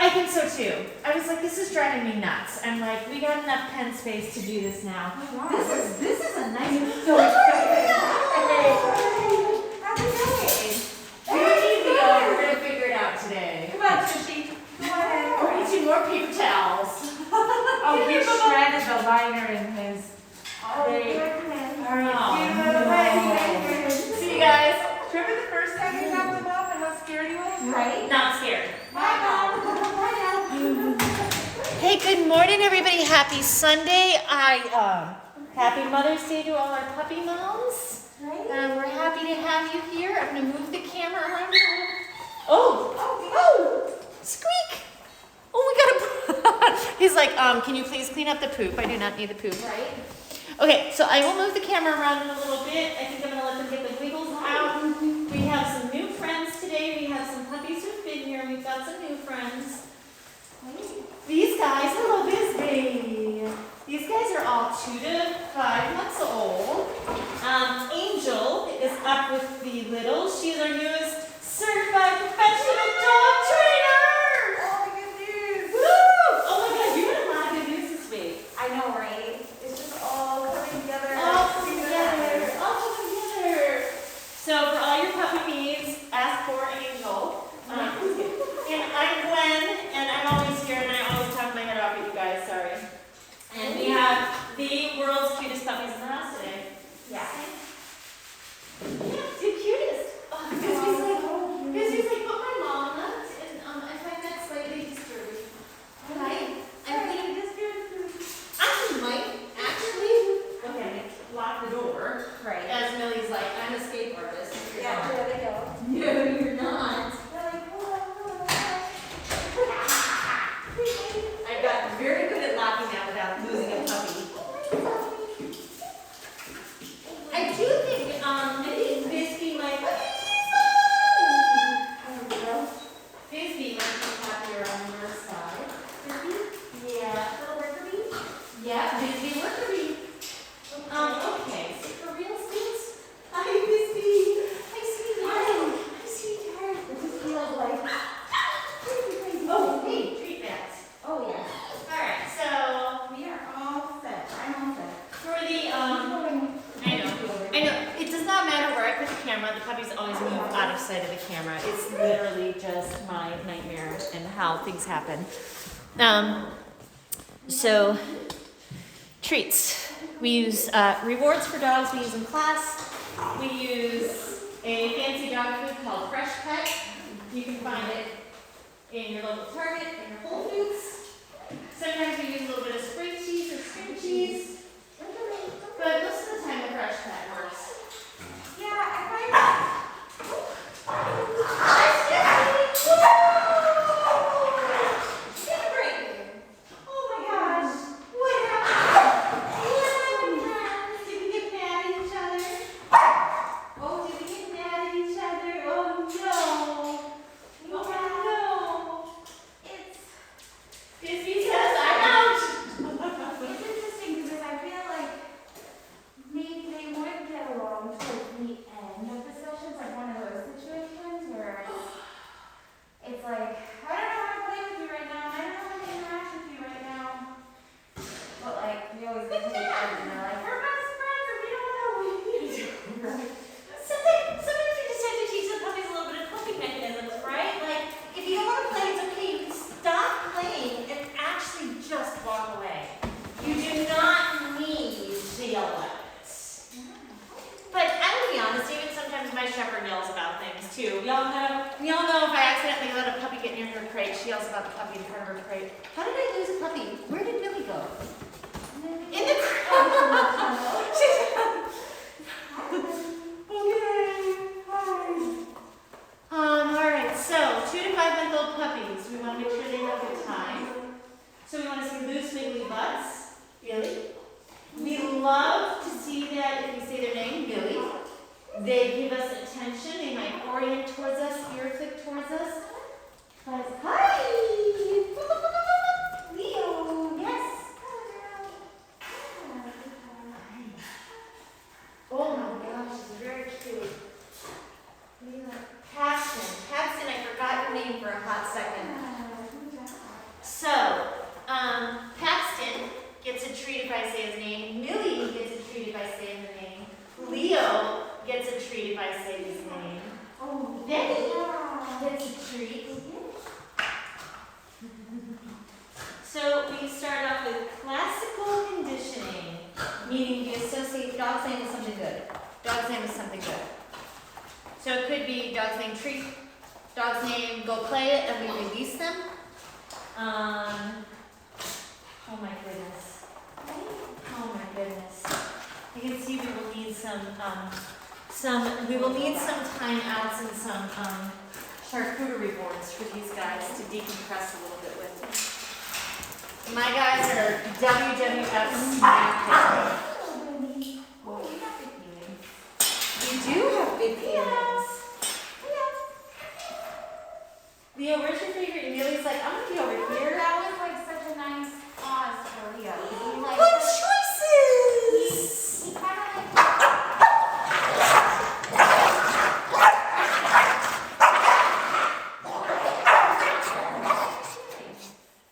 I think so too. I was like, this is driving me nuts. I'm like, we got enough pen space to do this now. Oh, wow. This is a nice. I'm so excited. How's it We're gonna figure it out today. going? Come on, Tushy. Go ahead. Oh, we need more paper towels. Oh, he shredded the liner in his. Oh, goodness. All right. Oh, See you guys. Remember the first time you dropped him off and how scared he was? Right? Not scared. Bye, Mom. Bye now. Hey, good morning, everybody. Happy Sunday. Happy Mother's Day to all our puppy moms. We're happy to have you here. I'm gonna move the camera around a little. Oh, squeak. Oh, we got a. He's like, can you please clean up the poop? I do not need the poop. Right. Okay, so I will move the camera around in a little bit. I think I'm gonna let them get the wiggles out. We have some new friends today. We have some puppies who've been here. We've got some new friends. These guys, hello Bisbee. These guys are all 2 to 5 months old. Angel is up with the little. She's our newest certified professional dog trainer. Oh, good news. Woo! Oh my God, you had a lot of good news this week. I know, right? It's just all coming together. All together. So for all your puppy needs, ask for Angel. And I'm Gwen, and I'm always here, and I always talk my head off with you guys, sorry. And we have the world's cutest puppies in the house today. Yeah. Yeah, the cutest. Bisbee's like, but my mom left, and I find that slightly disturbing. Right? I might actually, okay, lock the door. Right. As Millie's like, I'm a escape artist. Yeah, there they go. No, you're not. I've gotten very good at locking that without losing a puppy. I do think, maybe Bisbee might. Bisbee might be happier on your side. Bisbee? Yeah. Yeah, Bisbee, worker bee. Okay, so for real students, hi Bisbee. Hi sweetheart. Hi sweetheart. It just feels like. Oh, hey, treat bags. Oh, yeah. Alright, so We are all set. I'm all set. for the I know, it does not matter where I put the camera, the puppies always move out of sight of the camera. It's literally just my nightmare and how things happen. So treats. We use rewards for dogs we use in class. We use a fancy dog food called Fresh Pet. You can find it in your local Target, in your Whole Foods. Sometimes we use a little bit of spring cheese or string cheese. But most of the time the Fresh Pet works. Yeah, I Oh my gosh. What happened? Did we get mad at each other? Oh, did we get mad at each other? Oh no. Oh no. Bisbee says I'm out. It's interesting because I feel like maybe they would get along towards the end of the sessions, like one of those situations where it's like, I don't know how to play with you right now, and I don't know how to interact with you right now. But like, we always get to the end and they're like, we're best friends and we don't know what we need to do. Sometimes you just have to teach the puppies a little bit of coping mechanisms, right? Like, if you don't want to play, it's okay. You can stop playing and actually just walk away. You do not need to yell at it. But I'm gonna be honest, even sometimes my shepherd yells about things too. We all know if I accidentally let a puppy get near her crate, she yells about the puppy in front of her crate. How did I lose a puppy? Where did Millie go? In the crate. Alright, so 2 to 5 month old puppies. We want to make sure they have a good time. So we want to see loose, wiggly butts. Billy. We love to see that if we say their name, Billy, they give us attention. They might orient towards us, ear click towards us. Hi! Leo, yes. Oh my gosh, it's very cute. Paxton, I forgot your name for a hot second. meaning you associate dog's name with something good. Dog's name is something good. So it could be dog's name treat, dog's name go play it, and we release them. Oh my goodness. Oh my goodness. You can see we will need some timeouts and some charcuterie boards for these guys to decompress a little bit with. My guys are WWF snack people. Oh, we got big feelings. We do have big feelings. Leo, where's your favorite? And Lily's like, I'm gonna be over here. That was like such a nice pause for Leo. He like Good choices! he kind of like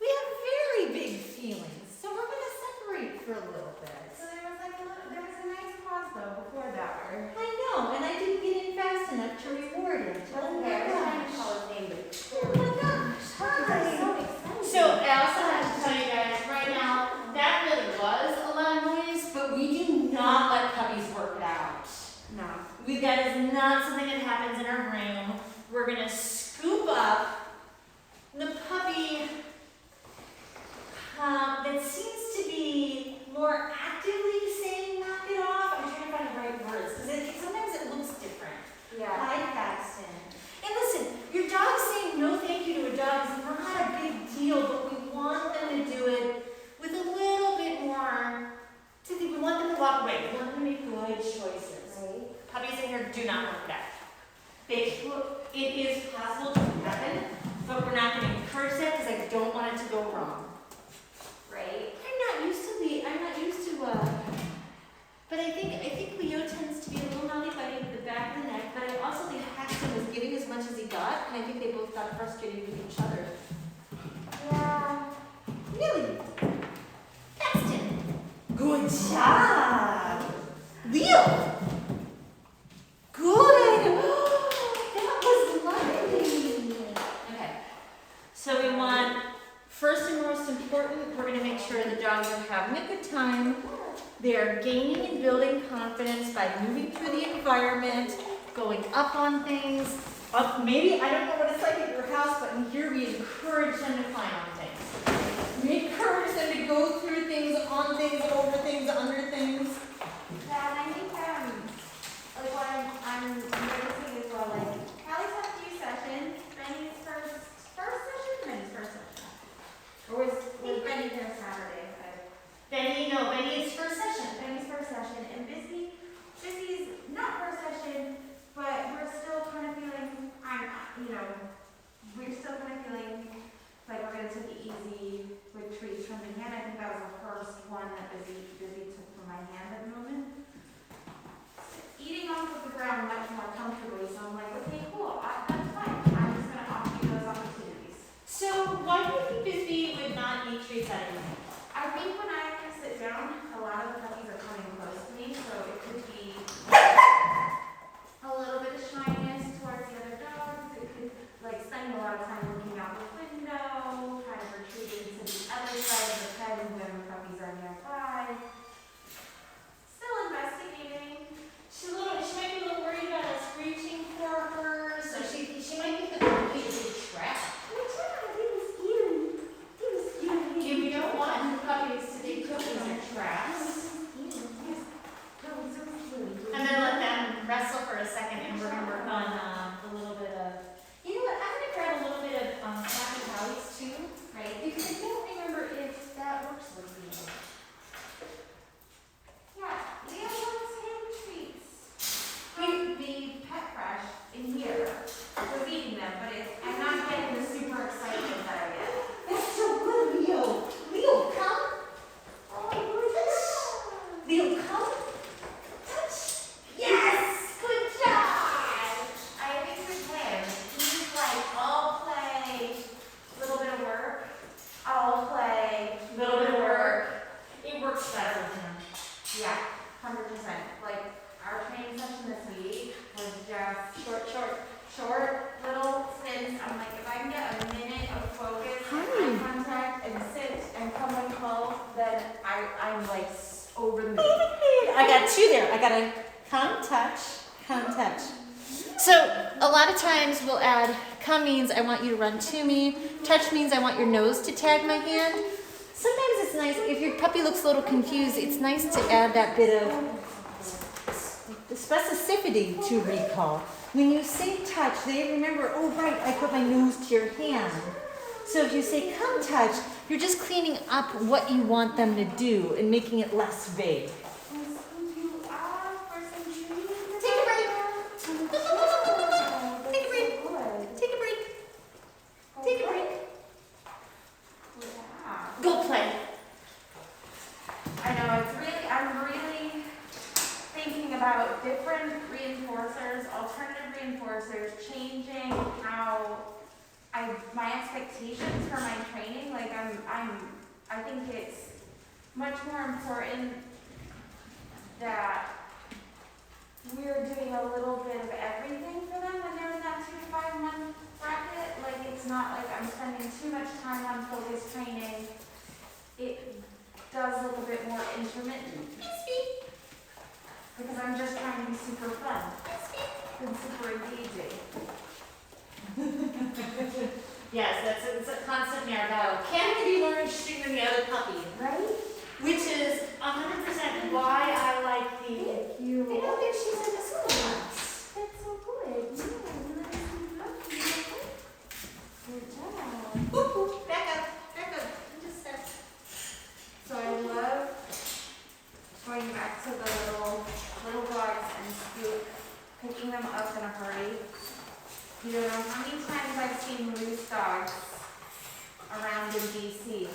We have very big feelings, so we're gonna separate for a little bit. so there was like there was a nice pause though before that word. I know, and I didn't get in fast enough to reward it. Oh Okay, I was trying to my call his name, but gosh. Oh my gosh. I'm Hi. so excited. So I also have to tell you guys right now, that really was a loud noise, but we do not let puppies work it out. No. That is not something that happens in our room. We're gonna scoop up the puppy that seems to be more actively saying knock it off. I'm trying to find the right words, because sometimes it looks different. Yeah. Hi, Paxton. And listen, your dog saying no thank you to a dog is not a big deal, but we want them to do it with a little bit more. We want them to walk away. We want them to make good choices. Right. Puppies in here do not work that. It is possible to happen, but we're not going to encourage that because I don't want it to go wrong. Right. I'm not used to, but I think Leo tends to be a little naughty biting at the back of the neck, but I also think Paxton was getting as much as he got, and I think they both got frustrated with each other. Yeah. Really? Paxton. Good job. Leo. Good. That was lovely. Okay. So we want, first and most important, we're going to make sure the dogs are having a good time. They're gaining and building confidence by moving through the environment, going up on things. Maybe, I don't know what it's like at your house, but in here we encourage them to climb on things. We encourage them to go through things, on things, over things, under things. Yeah, and I think like what I'm noticing as well, like Callie's had a few sessions. Benny's first session, Benny's first session. Or was Benny here Saturday? Benny is first session. Benny's first session, and Bussy's not first session, but we're still kind of feeling, we're still kind of feeling like we're gonna take it easy with treats from the hand. I think that was the first one that Busy took from my hand at the moment. Eating off of the ground much more comfortably, so I'm like, okay, cool, that's fine. I'm just gonna offer you those opportunities. So why do you think Bisbee would not eat treats out of your hand? I think when I sit down, a lot of the puppies are coming close to me, so it could be a little bit of shyness towards the other dogs. It could, like, spending a lot of time looking out the window, kind of retreating to the other side of the pen when the puppies are nearby. Still investigating. She might be a little worried about us reaching for her, so she might think that we're a big trap. We don't want puppies to think cookies are traps. I'm gonna let them wrestle for a second, and we're gonna work on a little bit of. You know what? I'm gonna grab a little bit of Happy Howies too, Right? because I don't remember if that works with me. Yeah, Leo wants him treats from the pet fresh in here. Was eating them, but I'm not getting the super excitement that I get. That's so good, Leo. Leo, come. Leo, come. Touch. Yes. Good job. I think with him, he's like all play, little bit of work, all play, Little bit of work. It works better with him. Yeah, 100%. Like our training session this week was just short little stints. I'm like, if I can get a minute of focus, eye contact, and sit and come and call, then I'm like over the moon. I got two there. I gotta come, touch, come, touch. So a lot of times we'll add come means I want you to run to me. Touch means I want your nose to tag my hand. Sometimes it's nice, if your puppy looks a little confused, it's nice to add that bit of specificity to recall. When you say touch, they remember, oh right, I put my nose to your hand. So if you say come touch, you're just cleaning up what you want them to do and making it less vague. Take a break. Take a break. Take a break. Take a break. Go play. I know, I'm really thinking about different reinforcers, alternative reinforcers, changing how my expectations for my training. Like I think it's much more important that we're doing a little bit of everything for them when they're in that 2 to 5 month bracket. Like it's not like I'm spending too much time on focus training. It does look a bit more intermittent because I'm just trying to be super fun and super engaging. Yes, it's a constant narrow battle. Can be more interesting than the other puppy, Right? which is 100% why I like the. Thank you. I don't think she's in the school class. That's so good. Good job. Back up. Just step. So I love going back to the little dogs and Scoop, picking them up in a hurry. You don't know how many times I've seen loose dogs around in DC.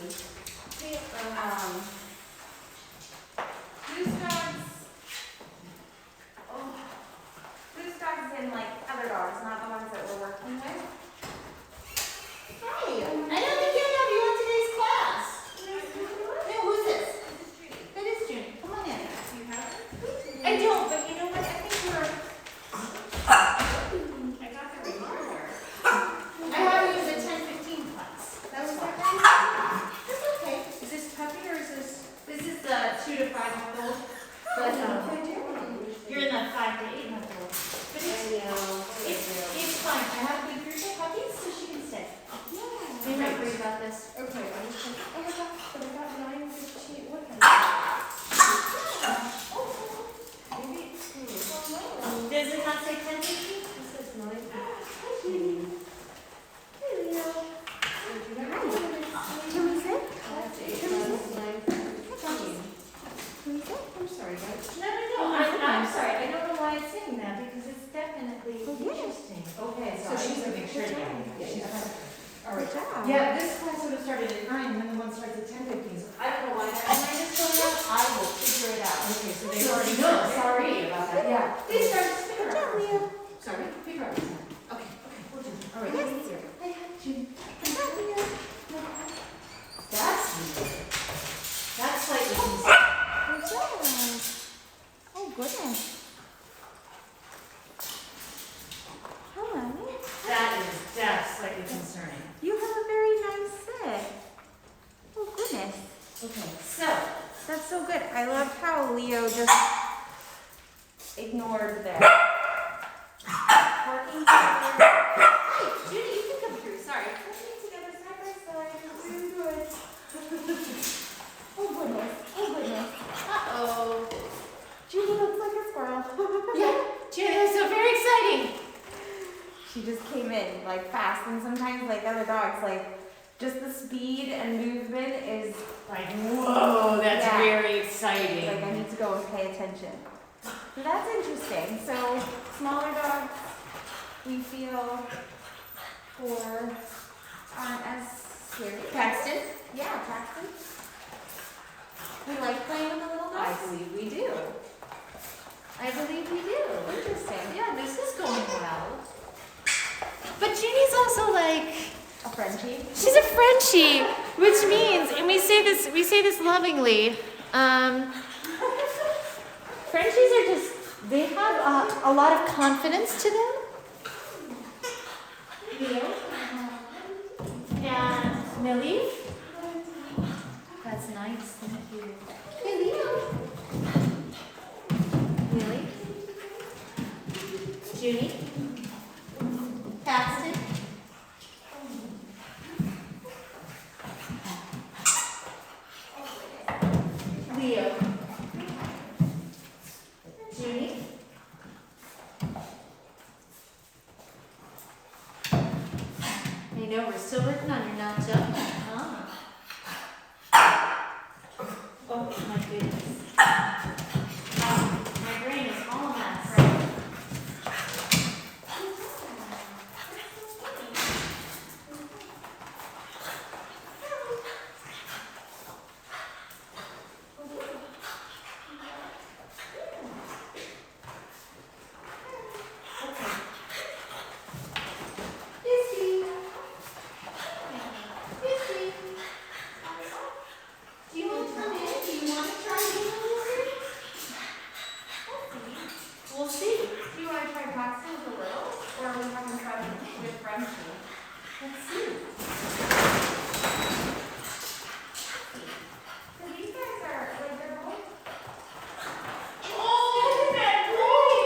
Loose dogs in like other dogs, not the ones that we're working with. Hi. I don't think you have you on today's class. No, who's this? That is Junie. Come on in. I don't, but you know what? I think we're. I got the reminder. I have you as a 10:15 class. That was that That's okay. Is this puppy or is this? This is the 2 to 5 month old. But you're in the 5 to 8 month old. But it's fine. I have a good group of puppies, so she can stay. We're not worried about this. Okay, I was like, oh my gosh, but I got 9:15. What kind maybe it's cool. Does it not say 10:15? This is 9:15. Hey, Leo. Can we sit? Can we sit? I'm sorry, guys. No. I'm sorry. I don't know why it's saying that because it's definitely interesting. Okay, so she's gonna make sure to get it. Yeah, she's fine. All right. Good job. Yeah, this class would have started at 9 and then the one starts at 10:15. So I don't know why that line is going up. I will figure it out. Okay, so they already know. Sorry about that. Yeah. They started to figure out. Sorry, figure out. Okay, we'll do it. All right. Yes. Here. Hey, Judy. That's weird. That's slightly confusing. Good job. Oh, goodness. Hello. That's slightly concerning. You have a very nice sit. Oh, goodness. Okay, so That's so good. I love how Leo just ignored that. Working together. hey, Judy, you can come through. Sorry. Working together side by side. Really good. Oh, goodness. Oh, goodness. Uh-oh. Judy looks like a squirrel. Yeah, Judy, that's so very exciting. She just came in like fast, and sometimes like other dogs, like just the speed and movement is Like, whoa, that's Yeah. very exciting. like I need to go and pay attention. So that's interesting. So smaller dogs, we feel aren't as scary. Paxton? Yeah, Paxton. We like playing with the little I dogs. believe we do. I believe we do. Interesting. Yeah, this is going well. But Junie's also like, A Frenchie. she's a Frenchie, which means, and we say this lovingly, Frenchies are just, they have a lot of confidence to them. Leo. And Millie. That's nice, thank you. Hey, Leo. Junie. Paxton. Leo. Junie. I know, we're still working on your not jumping, huh? Oh, my goodness. My brain is all a mess. Izzy. Izzy. Do you want to come in? Do you want to try being a lizard? We'll see. Do you want to try Paxton with the little? Or are we having fun with Frenchie? Let's see. Because these guys are, like, they're both. Oh, that boy!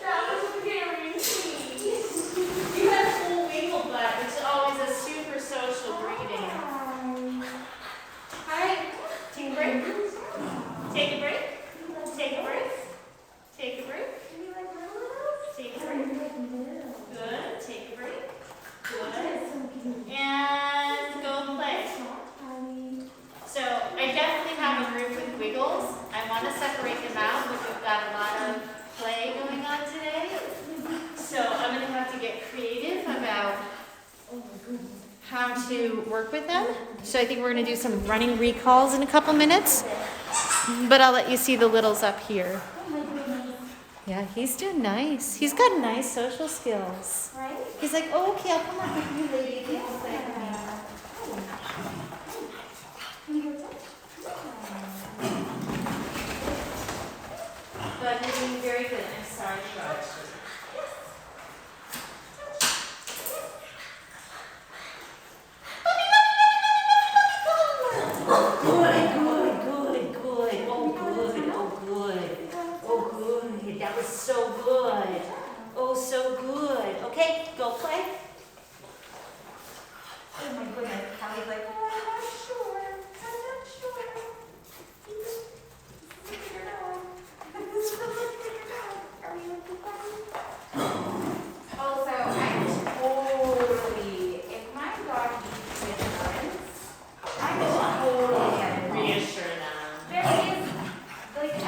That was very sweet. You have full wiggle butt, which is always a super social greeting. Hi. Take a break. Take a break. Take a break. Take a break. Do you like little? Take a break. Good. Take a break. Good. So cute. And go play. So I definitely have a group with wiggles. I want to separate them out, but we've got a lot of play going on today. So I'm going to have to get creative about how to work with them. So I think we're going to do some running recalls in a couple minutes. But I'll let you see the littles up here. Oh my goodness. Yeah, he's doing nice. He's got nice social skills. Right? He's like, oh, okay, I'll come work with you, lady. If you want to play with me. But you're doing very good. I'm sorry to rush. Good, good, good, good. Oh, good, oh, good. Oh, good. That was so good. Oh, so good. Okay, go play. Oh my goodness. Callie's like, oh, I'm not sure. I'm not sure. Figure it out. Are we looking fun? Also, I totally, if my dog eats reassurance, I totally get it. Reassure them. There is, like, I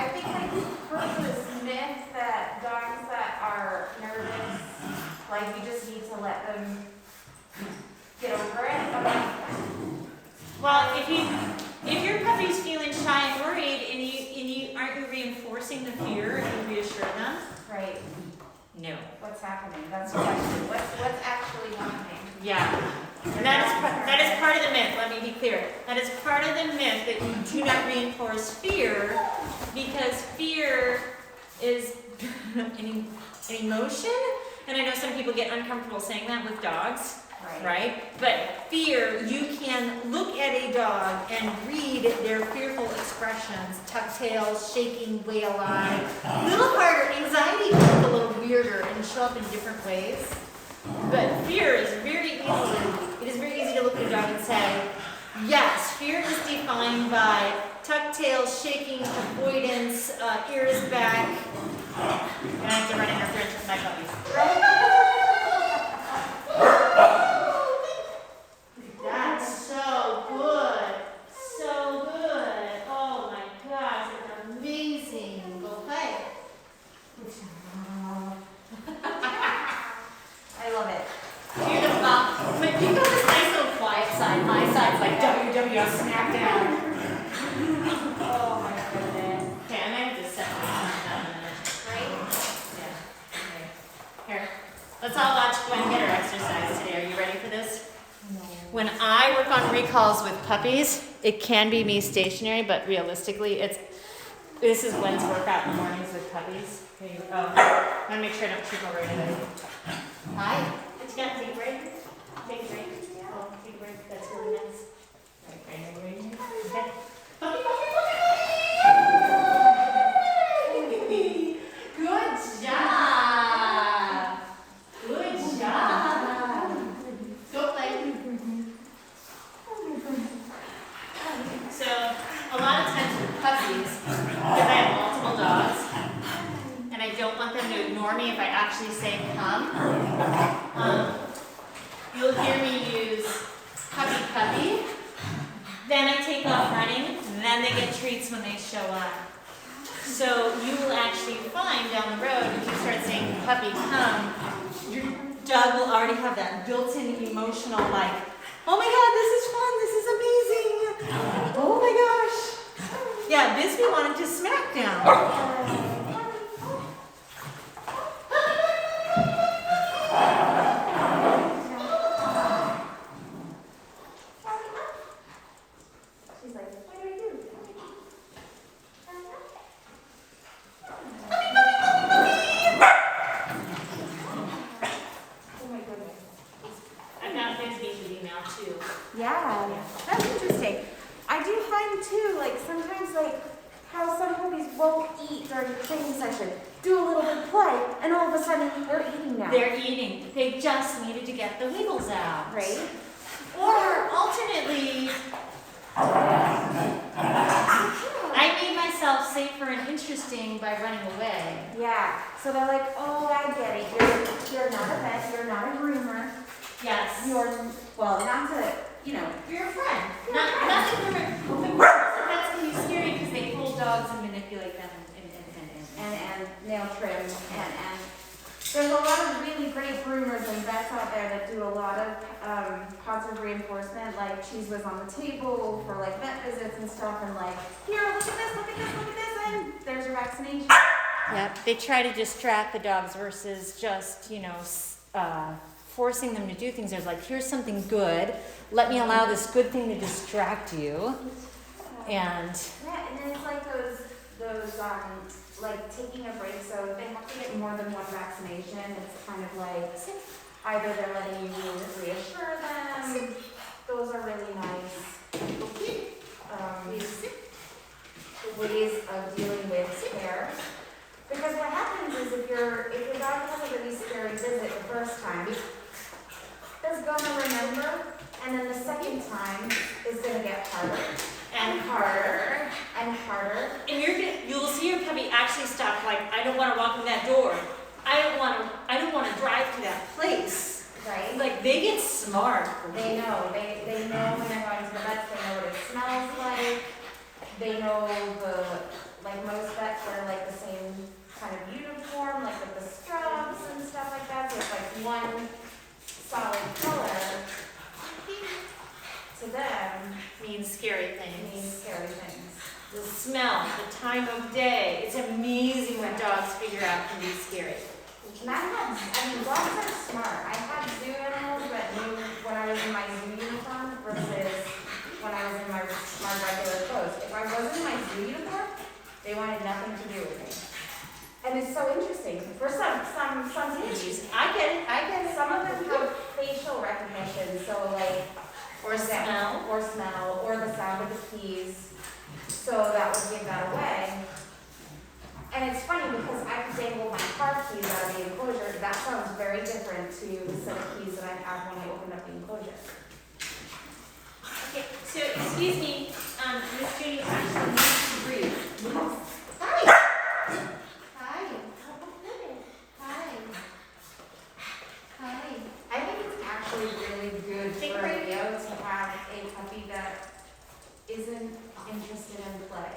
think I've heard this myth that dogs that are nervous, like, you just need to let them get over it. But like, Well, if your puppy's feeling shy and worried, and you aren't you reinforcing the fear and reassure them? right, No. what's happening? That's the question. What's actually happening? Yeah. And that is part of the myth. Let me be clear. That is part of the myth that you do not reinforce fear, because fear is an emotion. And I know some people get uncomfortable saying that with dogs. Right? But fear, you can look at a dog and read their fearful expressions, tuck tails, shaking, whale eye. A little harder, anxiety can look a little weirder and show up in different ways. But fear is it is very easy to look at a dog and say, yes, fear is defined by tuck tails, shaking, avoidance, ears back. And I have to run interference with my puppies. That's so good. So good. Oh my gosh, it's amazing. Go play. I love it. Beautiful. But you got this nice little quiet side. My side's like WWF SmackDown. Oh my goodness. Okay, I might have to set myself down in a minute. Right? Yeah. Okay. Here. Let's all watch Gwen get her exercise today. Are you ready for this? When I work on recalls with puppies, it can be me stationary, but realistically, this is Gwen's workout in the mornings with puppies. Here you go. I want to make sure I don't trip over anything. Hi. What you got? Take a break? Take a break? Oh, take a break. That's really nice. Right. Okay. Puppy, puppy, puppy! Good job! puppy. Then I take off running, then they get treats when they show up. So you will actually find down the road, if you start saying, puppy, come, your dog will already have that built-in emotional, like, oh my God, this is fun, this is amazing. Oh my gosh. Yeah, Bisbee wanted to smack down. She's like, what do I do? Oh my goodness. I got Bisbee's email too. Yeah, that's interesting. I do find too, like sometimes like how some puppies won't eat during the training session, do a little bit of play, and all of a sudden they're eating now. They're eating. They just needed to get the wiggles out. Right? Or alternately, I made myself safer and interesting by running away. Yeah. So they're like, oh, I get it. You're not a vet. You're not a groomer. Yes. You're, well, not to, you know. You're a friend. Nothing from that's can be scary because they hold dogs and manipulate them And nail trim and there's a lot of really great groomers and vets out there that do a lot of positive reinforcement, like cheese was on the table for like vet visits and stuff, and like, here, look at this, look at this, look at this, and there's your vaccination. Yep. They try to distract the dogs versus just, forcing them to do things. There's like, here's something good. Let me allow this good thing to distract you. And Yeah, and then it's like those like taking a break, so if they have to get more than one vaccination, it's kind of like either they're letting you reassure them. Those are really nice ways of dealing with care. Because what happens is if your dog has a really scary visit the first time, it's gonna remember, and then the second time is gonna get harder. And harder, and harder. And you'll see your puppy actually stop, like, I don't want to walk in that door. I don't want to drive to that place. Right? Like, they get smart. They know. They know when they're going to the vets, they know what it smells like. They know like most vets wear like the same kind of uniform, like with the scrubs and stuff like that. So it's like one solid color to them Means scary things. means scary things. The smell, the time of day. It's amazing what dogs figure out can be scary. And dogs are smart. I had zoo animals that knew when I was in my zoo uniform versus when I was in my regular clothes. If I wasn't in my zoo uniform, they wanted nothing to do with me. And it's so interesting. For some species, I get it. some of them have facial recognition, so like, Or smell. or smell, or the sound of the keys. So that would give that away. And it's funny because I could dangle my car keys out of the enclosure. That sounds very different to the set of keys that I have when I open up the enclosure. Okay, so excuse me, Miss Judy actually needs to breathe. Hi. Hi. Hi. Hi. I think it's actually really good for Leo to have a puppy that isn't interested in play.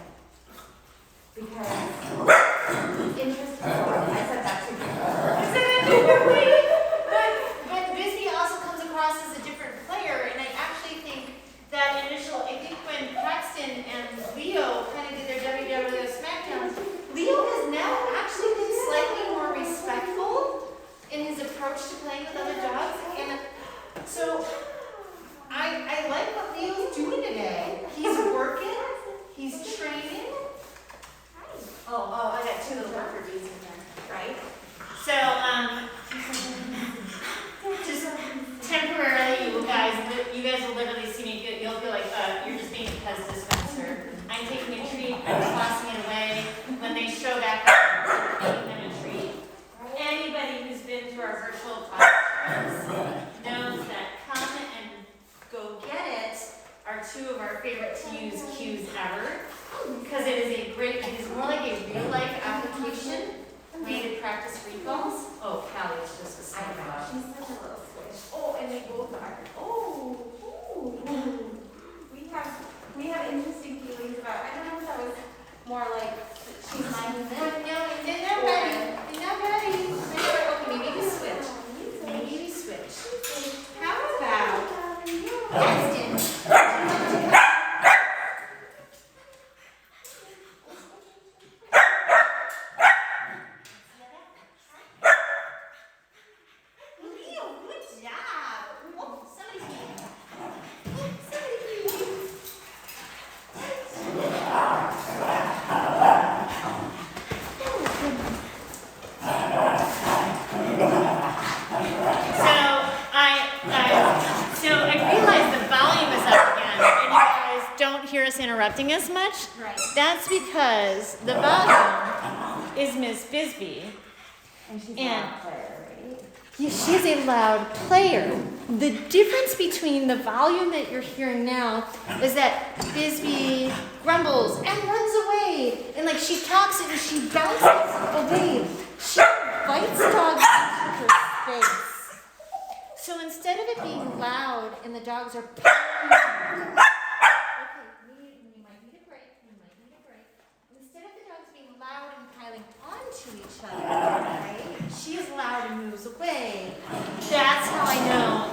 Because interested I said that too. But Bisbee also comes across as a different player, and I actually think that I think when Paxton and Leo kind of did their WWF SmackDowns, Leo has now actually been slightly more respectful in his approach to playing with other dogs, and so I like what Leo's doing today. He's working, he's training. Oh, I got two little worker bees in there, right? So, just temporarily, you guys will literally see me, you'll feel like, you're just being a Pez dispenser. I'm taking a treat, I'm tossing it away. When they show back up, I'm taking them a treat. Anybody who's been to our virtual classrooms knows that come and go get it are two of our favorite to use cues ever. Because it is more like a real life application made to practice recalls. Oh, Callie's just a I smart know, dog. she's such a little squish. Oh, and they both are. Oh, ooh. Leo, good job. Oh, somebody's eating. Oh, somebody's eating. So I realize the volume is up again, and you guys don't hear us interrupting as much. Right. That's because the volume is Miss Bisbee. And she's And- not a player, right? Yeah, she's a loud player. The difference between the volume that you're hearing now is that Bisbee grumbles and runs away. And like she talks and she bounces away. She bites dogs into her space. So instead of it being loud and the dogs are okay, we might need a break. We might need a break. Instead of the dogs being loud and piling onto each other, right? She is loud and moves away. That's how I know I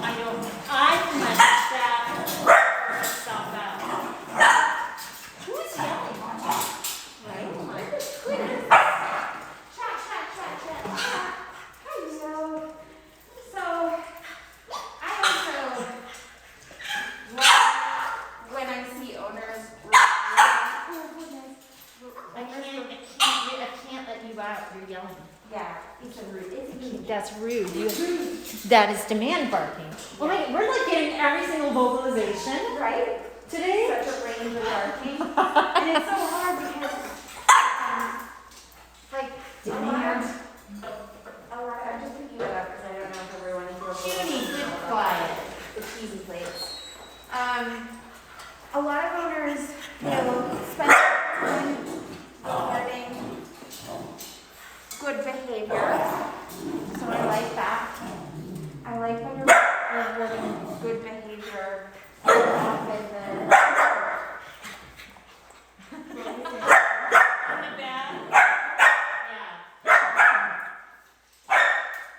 can let that work itself out. Who's yelling? Right? Oh my goodness. Chat, chat, chat, chat, chat. Hi, so I also love when I see owners. Oh goodness. I can't let you out. You're yelling. Yeah, it's a rude. It's rude. That's rude. That is demand barking. Well, wait, we're like getting every single vocalization Right? today. Such a range of barking. And it's so hard because, like, I'm just picking it up because I don't know if everyone is real. Judy, good quiet. The cheesy plates. A lot of owners, spend time learning good behavior. So I like that. I like when you're learning good behavior with the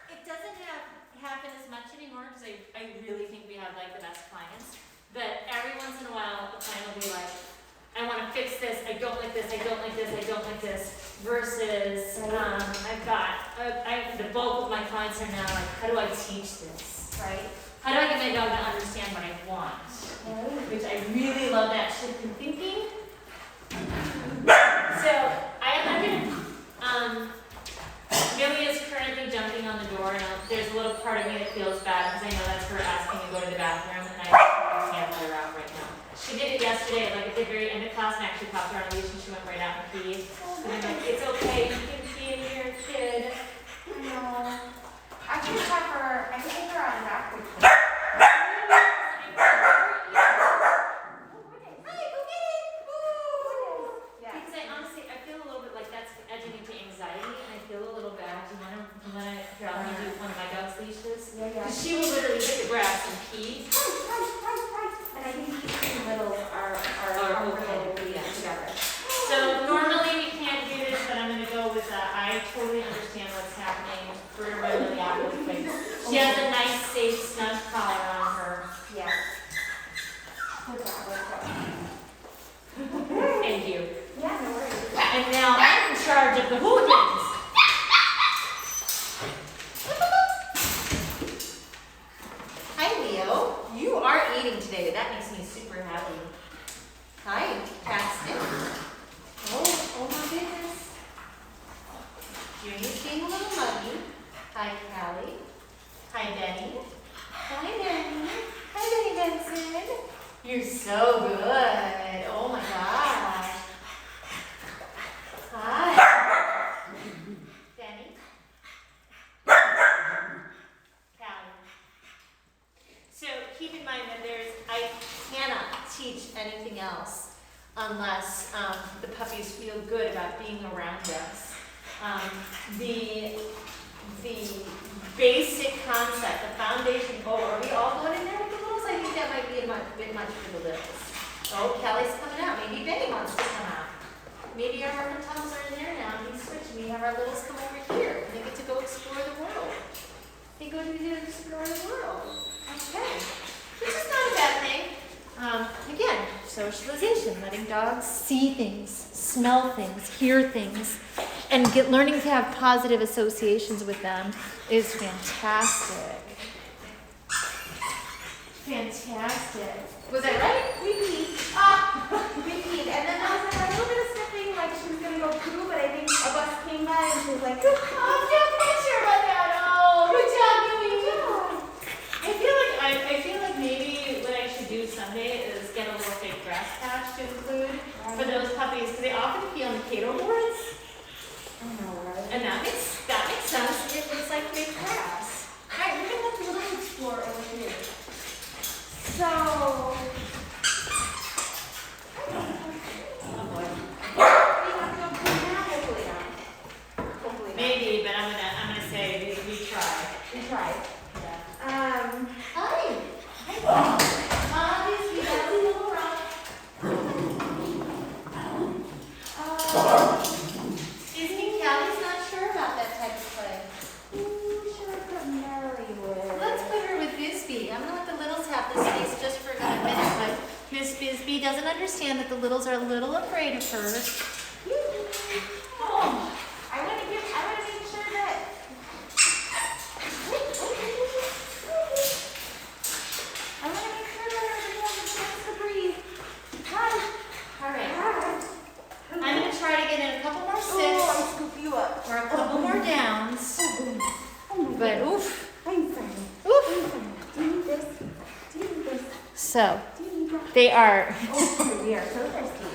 It doesn't happen as much anymore because I really think we have like the best clients. But every once in a while, the client will be like, I want to fix this, I don't like this, I don't like this, I don't like this. Versus, I've got, the bulk of my clients are now like, how do I teach this? right. How do I get my dog to understand what I want? Which I really love that shift in thinking. So I'm gonna, Millie is currently jumping on the door, and there's a little part of me that feels bad because I know that's her asking to go to the bathroom, and I can't let her out right now. She did it yesterday, like at the very end of class, and I actually popped her on a leash, and she went right out and peed. And I'm like, it's okay, you can pee in here, kid. I know. I can take her on back with me. Because I honestly, I feel a little bit like that's edging into anxiety, and I feel a little bad. Do you want to here, I'll hand you one of my dog's leashes? Yeah. Because she will literally hit the grass and pee. And I think these two littles are Okay, really yeah. together. So normally we can't do this, but I'm going to go with I totally understand what's happening for my Lily out really quick. She has a nice, safe, snug collar on her. Yeah. Good job. Thank you. Yeah, no worries. And now I'm in charge of the hooligans. Hi, Leo. You are eating today. That makes me super happy. Hi, Paxton. Oh my goodness. Junior's being a little muggy. Hi, Callie. Hi, Benny. Hi, Benny. Hi, Benny Benson. You're so good. Oh my gosh. Hi. Benny. Callie. So keep in mind that I cannot teach anything else unless the puppies feel good about being around us. The basic concept, the foundation. Oh, are we all going in there with the littles? I think that might be a bit much for the littles. Oh, Kelly's coming out. Maybe Benny wants to come out. Maybe our Marvin Tums are in there now. He's switching. We have our littles come over here. They get to go explore the world. They go to explore the world. Okay. Which is not a bad thing. socialization, letting dogs see things, smell things, hear things, and learning to have positive associations with them is fantastic. Fantastic. Was I right? We peed. We peed. And then there was like a little bit of sniffing, like she was gonna go poo, but I think a bus came by and she was like, Oh, good picture about that. Oh, good job, Millie. I feel like maybe what I should do someday is get a little fake grass patch to include for those puppies, because they often pee on the Cato boards, I know, right? and that makes sense. It looks like fake grass. Alright, we're gonna have to little explore over here. So, Oh boy. we have to go poo now, hopefully not. Hopefully not. Maybe, but I'm gonna say we try. We tried. Yeah. Hi. Molly's we got a little rock. Excuse me, Callie's not sure about that type of play. Ooh, should I put Mary with? Let's put her with Bisbee. I'm gonna let the littles have this space just for another minute, but Miss Bisbee doesn't understand that the littles are a little afraid of her. Oh. I want to make sure that. I want to make sure that everybody has a chance to breathe. Hi. All right. Hi. I'm gonna try to get in a couple more Oh, sits I scoop you up. or a couple more downs, but oof, I'm sorry. oof. Do you need this? Do you need this? So Do you need that? they are. Oh, we are so thirsty.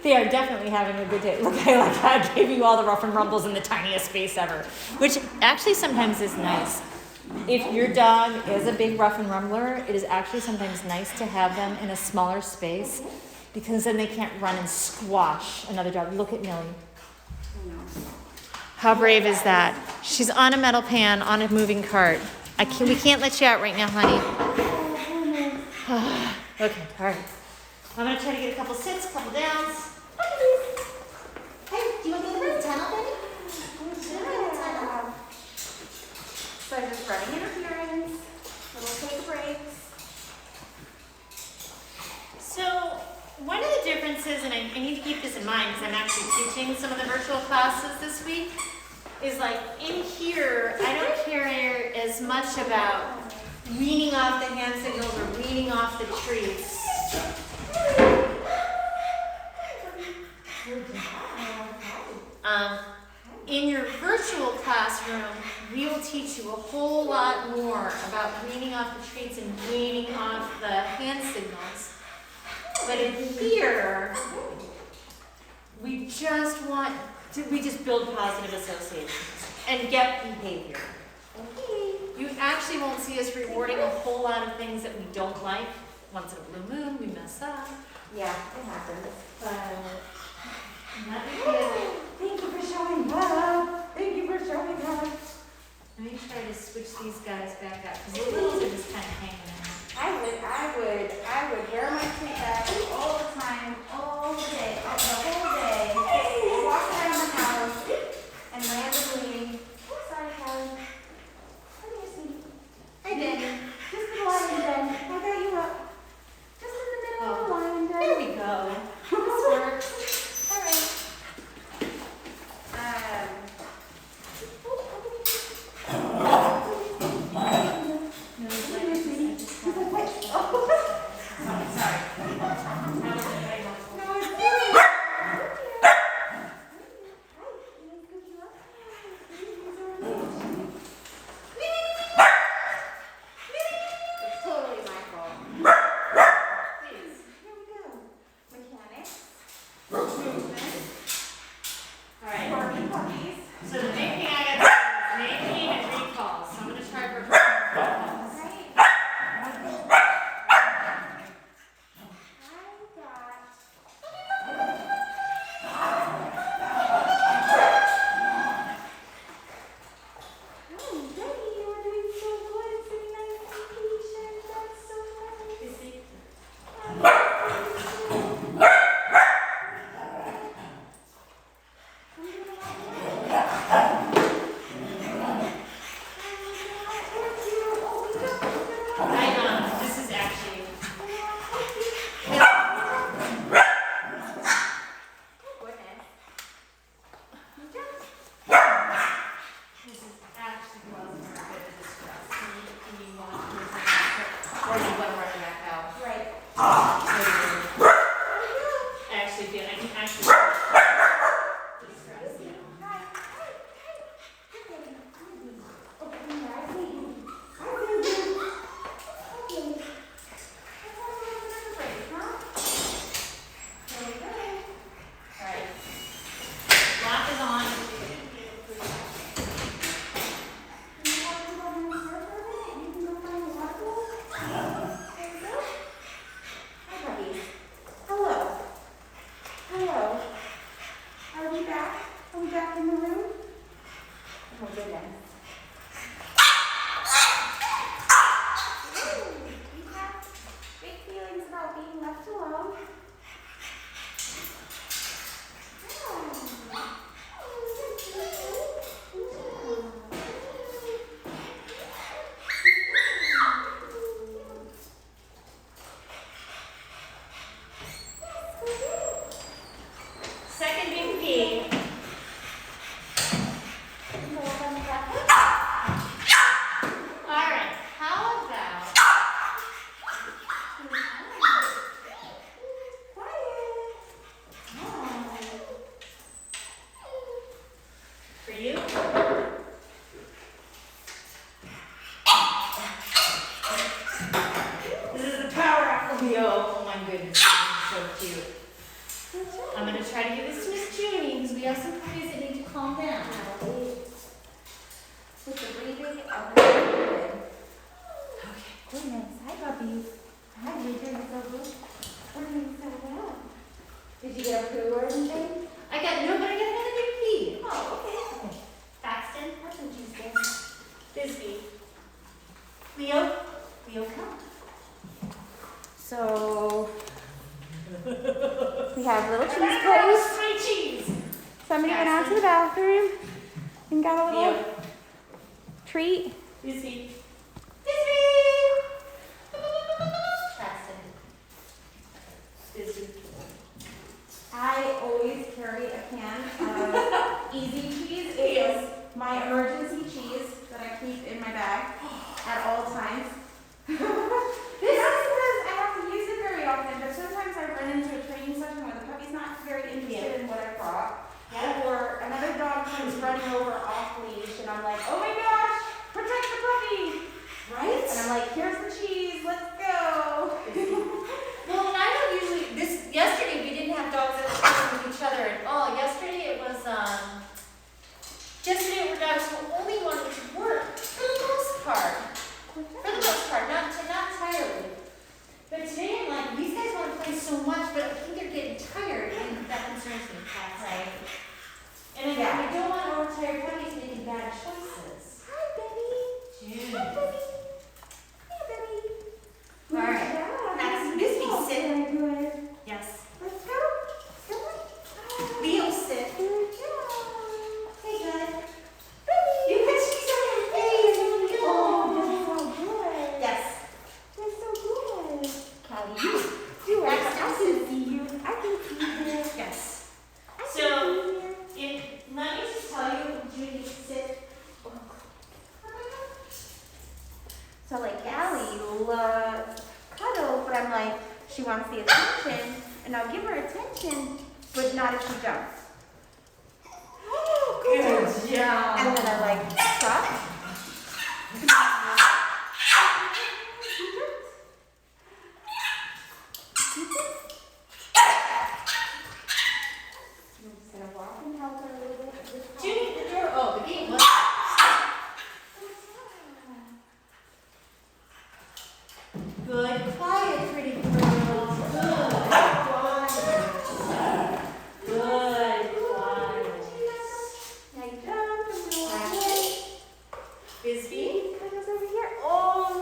They are definitely having a good day. Look, I gave you all the rough and rumbles in the tiniest space ever, which actually sometimes is nice. If your dog is a big rough and rumbler, it is actually sometimes nice to have them in a smaller space because then they can't run and squash another dog. Look at Millie. How brave is that? She's on a metal pan on a moving cart. We can't let you out right now, honey. Okay, all right. I'm gonna try to get a couple sits, couple downs. Hey, do you want to go to the tunnel, baby? So I'm just running interference, little take breaks. So one of the differences, and I need to keep this in mind because I'm actually teaching some of the virtual classes this week, is like in here, I don't care as much about weaning off the hand signals or weaning off the treats. In your virtual classroom, we will teach you a whole lot more about weaning off the treats and weaning off the hand signals. But in here, we just build positive associations and get behavior. You actually won't see us rewarding a whole lot of things that we don't like. Once in a blue moon, we mess up. Yeah, it happens. But not really. Thank you for showing up. Thank you for showing up. Let me try to switch these guys back up because the littles are just kind of hanging out. I would wear my treat bag all the time, all day, the whole day. Walk around the house and randomly. Sorry, Callie. Come here, sweetie. Hi, Danny. Just the lion den. I got you up. Just in the middle of the lion den. There we go. This works. All right. Sorry. goodness, this is so cute. I'm gonna try to give this to Miss Junie because we have some puppies that need to calm down. With the breathing of the good. Okay. Goodness, hi puppies. Hi, you're doing so good. We're doing so well. Did you get a poo or anything? I got another big pee. Oh, okay. Paxton, That's interesting. Bisbee. Leo, come. So, we have little cheese Where's place. my cheese? Somebody went out to the bathroom and got a little Leo, treat. Bisbee. Paxton. Bisbee. I always carry a can of Easy Cheese. It is my emergency cheese that I keep in my bag at all times. This is because I have to use it very often, but sometimes I run into a training session where the puppy's not very interested in what I brought. Yeah. Or another dog comes running over off leash and I'm like, oh my gosh, protect the puppy. Right? And I'm like, here's the cheese, let's go. Well, and I don't usually, yesterday we didn't have dogs that were playing with each other at all. Yesterday our dogs were only wanting to work for the most part. Not entirely. But today I'm like, these guys want to play so much, but I think they're getting tired, and that concerns me. Right. And I don't want overtired puppies making bad choices. Hi, Betty. June. Hi, Betty. Hi, Betty. All right. Yeah, That's Bisbee, sit. very good. Yes. Let's go. Come on. Leo, sit. Good job. Hey, good. Betty. You put cheese on your face. Oh, that's so good. Yes. That's so good. Callie. Do it. I can see you. I can see you. Yes. I So, can see you. Let me just tell you, Judy, sit. So like Allie loves cuddle, but I'm like, she wants the attention, and I'll give her attention, but not if she jumps. Good job. And then I like stop. I'm just gonna walk and help her a little bit. Judy, the door. Oh, the gate was. Good, quiet, pretty girl. Good, quiet. Good, quiet. Now you jump and go away. Bisbee. Cuddles over here. Oh,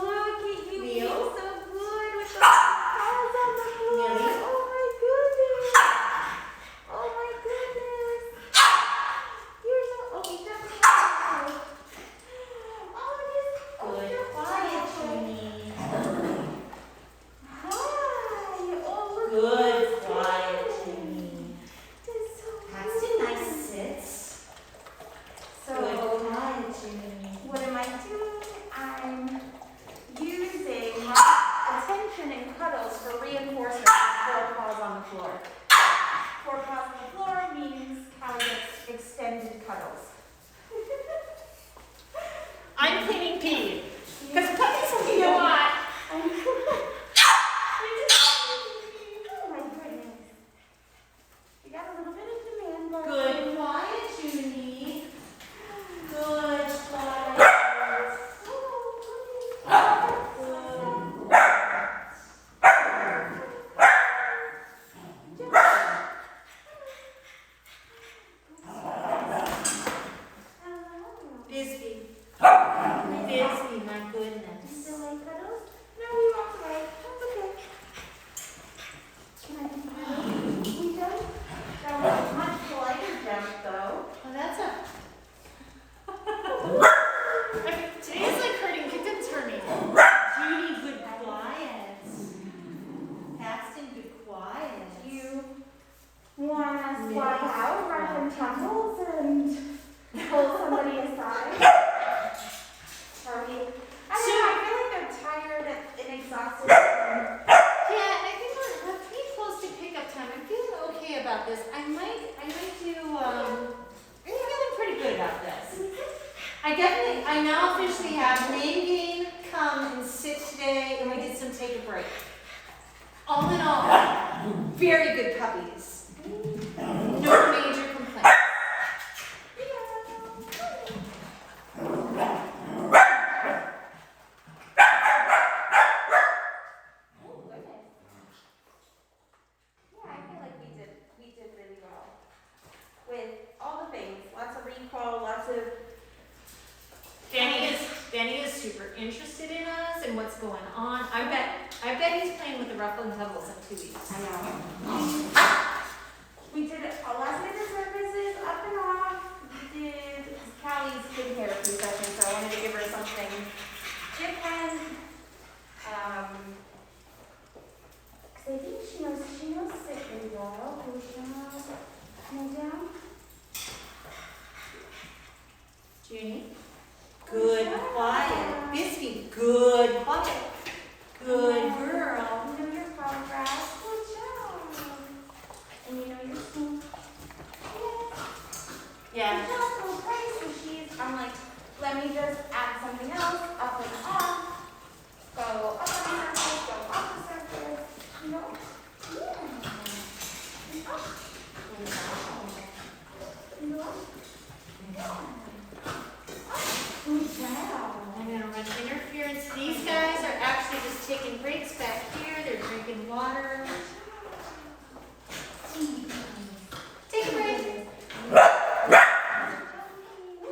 look at you being Leo. so good with the paws on the floor. Millie. Oh my goodness. Oh my goodness. You're so, oh, you jumped. Oh, Good, just, quiet, Judy. Hi. Oh, look. Good, quiet, Judy. That's so Paxton, good. nice sits. So, Good, quiet, Judy. what am I doing? I'm using my attention and cuddles for reinforcement of 4 paws on the floor. 4 paws on the floor means how gets extended cuddles. I'm cleaning pee. Because puppies pee a lot. Oh my goodness. You got a little bit of demand, but Good, quiet, Judy. Good, quiet. Bisbee. Bisbee, my goodness. Still like cuddles? No, we walked away. That's okay. Can I we done? That was a much lighter jump though. Oh, that's a. Today's like hurting. Kitten's hurting. Judy, good quiet. Paxton, good quiet. You wanna swap out rough and tumbles and pull somebody aside? Are we? I don't know, I feel like they're tired and exhausted. Yeah, and I think we're pretty close to pickup time. I'm feeling okay about this. I might do. I'm feeling pretty good about this. I now officially have name game, come and sit today, and we did some take a break. All in all, very good puppies. No major complaints. Yeah, I feel like we did really well with all the things. Lots of recall, lots of. Benny is super interested in us and what's going on. I bet he's playing with the Ruffling Pebbles in 2 weeks. I know. We did a last minute services up and off. We did Callie's skin therapy session, so I wanted to give her something different. 'Cause I think she knows sick really well. Come down. Junie? Good, quiet. Biscuit, good, quiet. Good girl. You know your progress. Good job. And you know your school. Yeah. Good job, so great. So I'm like, let me just add something else, up and off. Go up on the surface, go off the surface. You know? Yeah. And up. And down. You know? Yeah. Good job. I'm gonna run interference. These guys are actually just taking breaks back here. They're drinking water. Take a break. Ooh,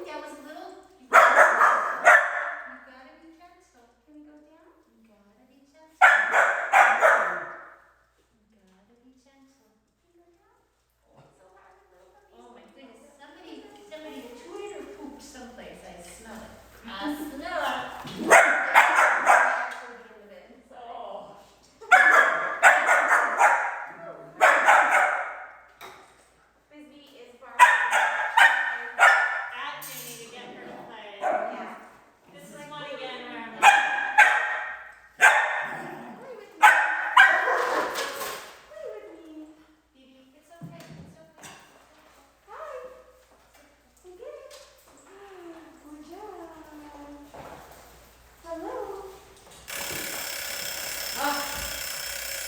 that was a little. You gotta be gentle. Can we go down? You gotta be gentle. You gotta be gentle. So hard, little puppies. Oh my goodness, somebody tooted or pooped someplace. I smell it. I smell it. Oh. Bisbee is barking. At Jenny to get her to play. Yeah. This is one again where I'm like, Play with me. Play with me. Phoebe, it's okay, it's okay. Hi. You get it? Good job. Hello. Oh.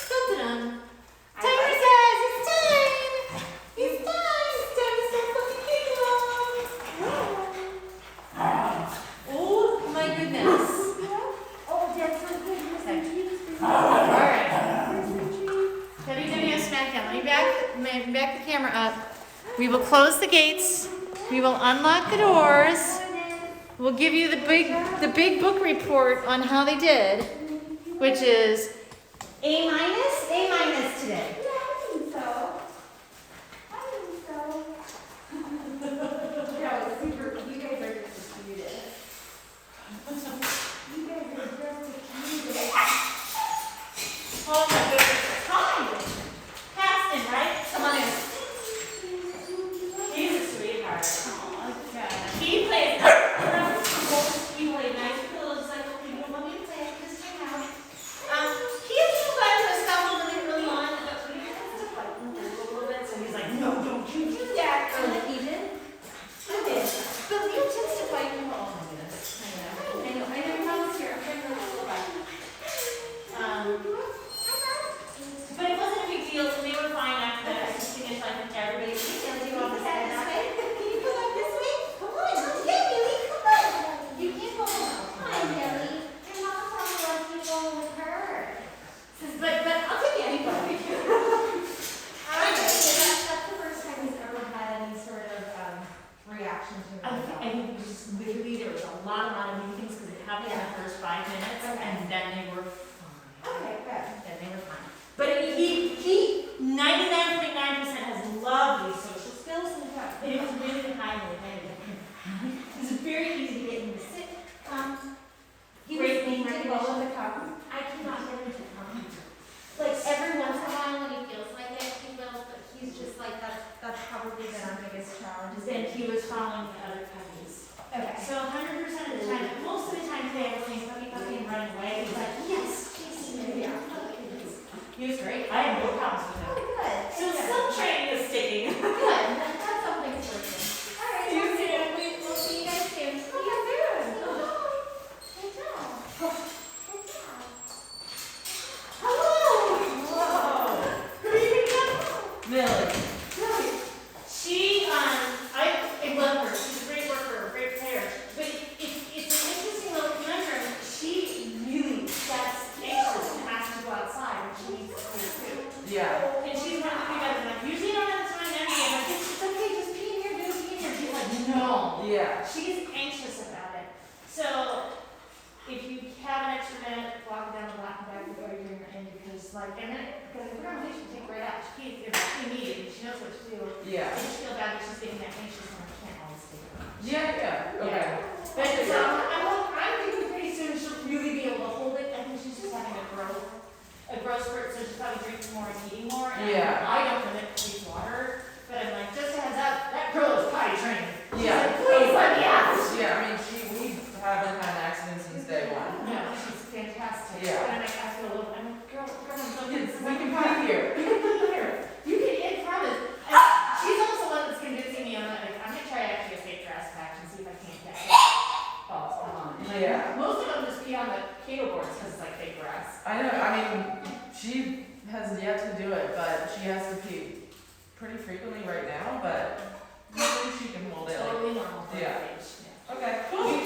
Dun-dun-dun. Timer says it's time! It's time! It's time to start cooking cake. Oh my goodness. Oh, that's so good. Here's some treats for you. Alright. Here's some treats. WWF SmackDown. Let me back the camera up. We will close the gates. We will unlock the doors. We'll give you the big book report on how they did, which is A minus today. Yeah, I think so. I think so. No, it's super. You guys are just the cutest. You guys are just the cutest. Oh my goodness. Hi. Paxton, right? Come on in. He's a sweetheart. Oh, God. He plays. He played nice pillows. Just like, okay, you don't want me to play. Just hang out. He has to go to his stuff really on. But we have to fight him a little bit. So he's like, no, don't you do that. So he did. He did. But Leo tends to fight him. Oh my goodness. I know. Your mom's here. I'm trying to go back. But it wasn't a big deal, and they were fine after that. I just finished like everybody. Can you go on this side that way? Can you come up this way? Come on. Yeah, Billy, come on. You can't go on. Hi, Billy. Your mom probably wants you to go with her. But I'll take anybody. That's the first time he's ever had any sort of reaction to it. I think it was just literally there was a lot of meetings because it happened in the first 5 minutes, Okay. and then they were fine. Okay, good. Then they were fine. But he 99.9% has lovely social skills, and it was really highly. It was very easy to get him to sit. He Great was being thing really to well do. with the come. I cannot get him to come. Like Every once in a while when he feels like it, he will, but he's just like, that's probably been our biggest challenge. Is then he was following the other puppies. Okay. So 100% of the time, most of the time today, I was saying puppy, puppy, and running away. He was like, yes, Yeah. he was great. I had no problems with him. Oh, good. So some training is sticking. Good. That's something for you. All right. See you sounds soon. good. We'll see you guys soon. See you soon. Good job. Good job. Hello. Whoa. Who are you No. Yeah. She's anxious about it. So if you have an extra minute, walk down the block and back before you're doing your end, because like, and then, because if we're on leash, we take her right out. She's immediate, she knows what to do. Yeah. I just feel bad that she's getting that anxious and I can't always take her. Yeah. Okay. But so I'm thinking pretty soon she'll really be able to hold it. I think she's just having a growth spurt, so she's probably drinking more and eating more. And Yeah. I don't permit to use water, but I'm like, just a heads up, that girl is potty trained. She's Yeah. like, please let me out. Yeah. I mean, we haven't had an accident since day one. No, she's fantastic. Yeah. And I'm like, I feel a little, I'm like, girl, We can be here. You can put it here. You can in front of. And she's also one that's convincing me. I'm like, I'm gonna try actually a fake grass patch and see if I can't get it. Oh, come on. Like, Yeah. most of them just pee on the keto boards because it's like fake grass. I know. I mean, she has yet to do it, but she has to pee pretty frequently right now. But hopefully she can hold it. Like, Totally normal for Yeah. her age. Yeah. okay.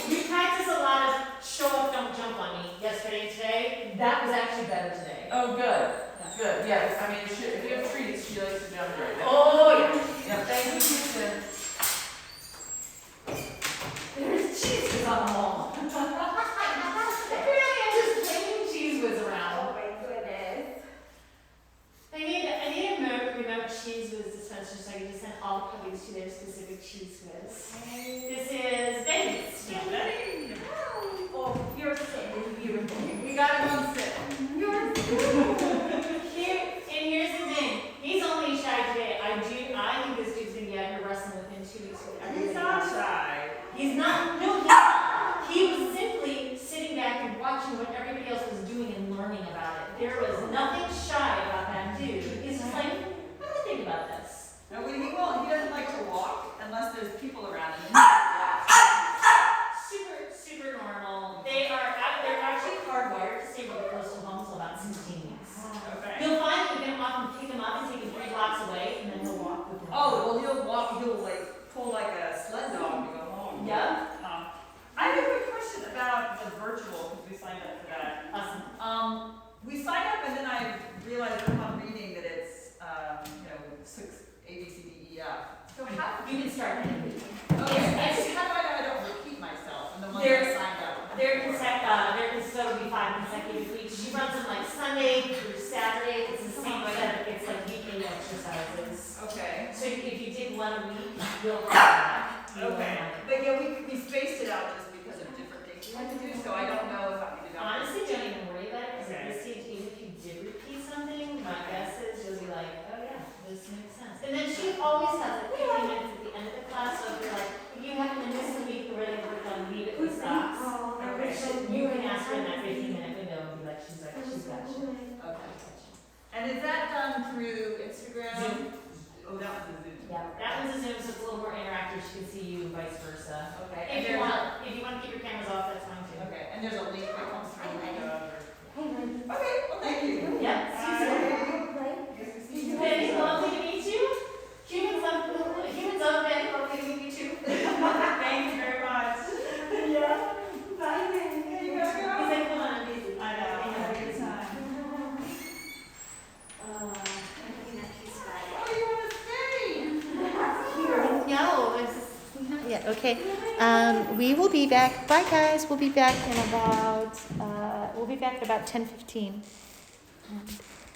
We practiced a lot of show up, don't jump on me yesterday and today. That was actually better today. Oh, good. Good. Yeah. I mean, if you have treats, she likes to jump right now. Oh yeah. Yeah. Thank you, Kristen. There's cheese on the wall. Apparently I'm just flinging cheese whiz around. Oh my goodness. I need a remote cheese whiz dispenser so I can just send all the puppies to their specific cheese whiz. This is Betty's. Yeah, Betty. Oh, you're sitting beautiful. We got him on sit. You're beautiful. And here's the thing. He's only shy today. I think this dude's gonna get her wrestling within 2 weeks with everybody. He's not else. shy. He's not. No, he's not. He was simply sitting back and watching what everybody else was doing and learning about it. There was nothing shy about that dude. He's just like, I'm gonna think about this. No, he won't. He doesn't like to walk unless there's people around him. Super normal. They're actually hardwired to stay really close to home until about 16 weeks. Okay. You'll find that you can often pick him up and take him 3 blocks away, and then he'll walk with him. Oh, well, he'll walk. He'll like pull like a sled dog to go home. Yeah. I have a quick question about the virtual because we signed up for that. Awesome. We signed up and then I realized upon reading that it's 6 A B C D E F. So how? You can start any week. Okay. It's- How do I know I don't repeat myself and the ones There's- that signed up? So it'll be 5 consecutive weeks. She runs them like Sunday through Saturday. It's the same setup. It's like weekly exercises. Okay. So if you did one a week, you'll have that. You will Okay. have it. But yeah, we spaced it out just because of different things we had to do, so I don't know if I needed to. Honestly, don't even worry about it, because at Okay. this stage, even if you did repeat something, my guess is you'll be like, oh yeah, this makes sense. And then she always has like 15 minutes at the end of the class, so if you're like, if you happen to miss a week or whatever, we're gonna leave it with stops. Oh, that Okay. was so You good. can ask her in that 15-minute window and be like, she's got you. Okay. And is that done through Instagram? Zoom. Oh, that was a Zoom. Yeah, that one's a Zoom, so it's a little more interactive, she can see you, vice versa. Okay. If you want to keep your cameras off, that's fine too. Okay, and there's a link that comes through. Hey, Lynn. Okay, well, thank you. Yep, Susan. Betty, lovely to meet you. Humans love Betty, lovely to meet you too. Thank you very much. Yeah. Bye, Lynn. You gotta He's go. like, come on, I'm busy. I know, have a good time. Oh, you wanna stay? No, it's not yet. Okay. We will be back. Bye, guys. We'll be back in about 10:15.